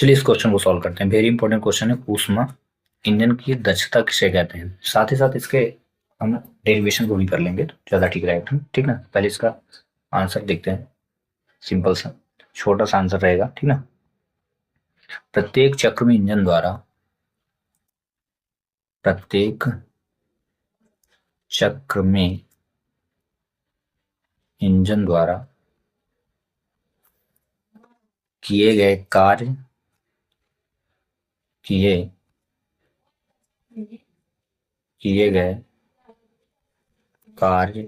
चलिए इस क्वेश्चन को सॉल्व करते हैं। वेरी इंपॉर्टेंट क्वेश्चन है। ऊष्मा इंजन की दक्षता किसे कहते हैं। साथ ही साथ इसके हम डेरिवेशन को भी कर लेंगे तो ज्यादा ठीक रहेगा। ठीक ना। पहले इसका आंसर देखते हैं। सिंपल सा छोटा सा आंसर रहेगा। ठीक ना। प्रत्येक चक्र में इंजन द्वारा प्रत्येक चक्र में इंजन द्वारा किए गए कार्य किए किए गए कार्य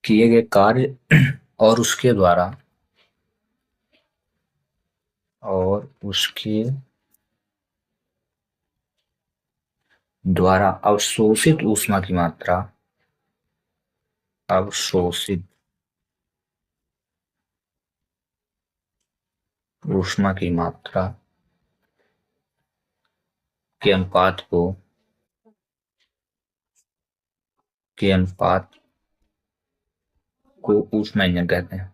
किए गए कार्य और उसके द्वारा अवशोषित ऊष्मा की मात्रा अवशोषित ऊष्मा की मात्रा के अनुपात को ऊष्मा इंजन कहते हैं।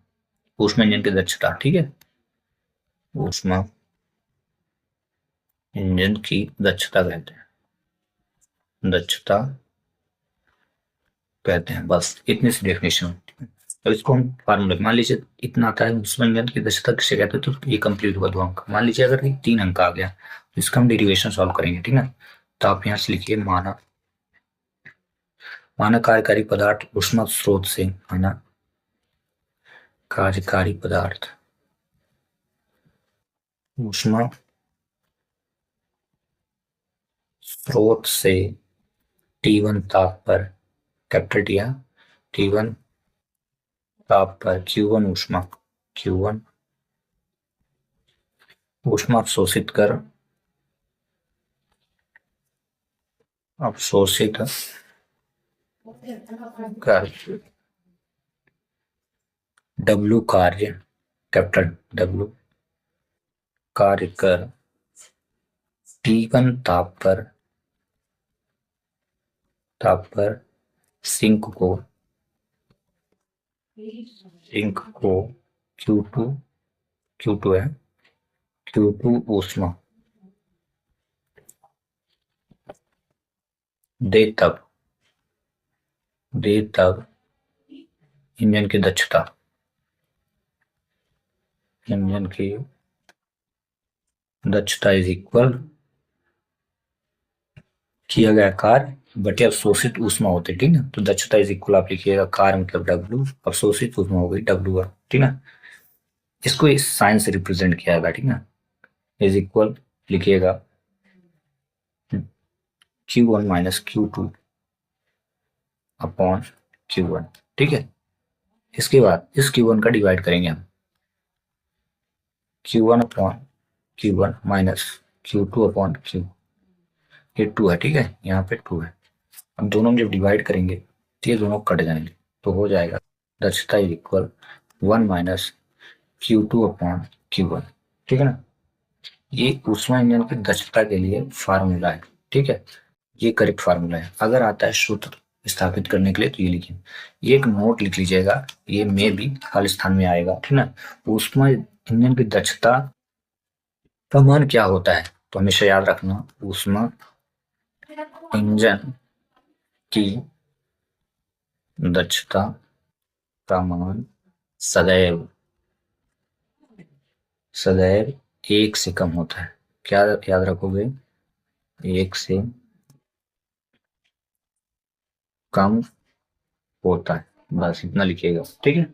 ऊष्मा इंजन की दक्षता। ठीक है। ऊष्मा इंजन की दक्षता कहते हैं। बस इतनी सी डेफिनेशन। अब इसको हम फार्मूला मान लीजिए इतना आता है। ऊष्मा इंजन की दक्षता किसे कहते हैं तो ये कंप्लीट हुआ 2 अंक। मान लीजिए अगर 3 अंक आ गया तो इसका हम डेरिवेशन सॉल्व करेंगे। ठीक ना। तो आप यहां से लिखिए माना कार्यकारी पदार्थ ऊष्मा स्रोत से कार्यकारी पदार्थ ऊष्मा स्रोत से T1 ताप पर कैपिटल T1 ताप पर Q1 ऊष्मा अवशोषित कर W कार्य कैपिटल W कार्य कर T1 ताप पर सिंक को Q2 ऊष्मा दे तब इंजन की दक्षता इज इक्वल किया गया कार्य बटे अवशोषित ऊष्मा होती। ठीक ना। तो दक्षता इज इक्वल आप लिखिएगा कार्य मतलब W, अवशोषित ऊष्मा हो गई W। ठीक ना। इसको इस साइन से रिप्रेजेंट किया गया। ठीक ना। इज इक्वल लिखिएगा Q1 minus Q2 upon Q1। ठीक है। इसके बाद इस Q1 का डिवाइड करेंगे हम। Q1 upon Q1 minus Q2 upon Q। ये 2 है। ठीक है। यहाँ पे 2 है। अब दोनों में जब डिवाइड करेंगे तो ये दोनों कट जाएंगे तो हो जाएगा दक्षता is equal 1 minus Q2 upon Q1। ठीक है ना। ये ऊष्मा इंजन की दक्षता के लिए फार्मूला है। ठीक है। ये करेक्ट फार्मूला है। अगर आता है सूत्र स्थापित करने के लिए तो ये लिखिए। ये एक नोट लिख लीजिएगा। ये में भी खाली स्थान में आएगा। ठीक ना। ऊष्मा इंजन की दक्षता का मान क्या होता है तो हमेशा याद रखना ऊष्मा इंजन की दक्षता का मान सदैव 1 से कम होता है। क्या याद रखोगे 1 से कम होता है। बस इतना लिखिएगा। ठीक है।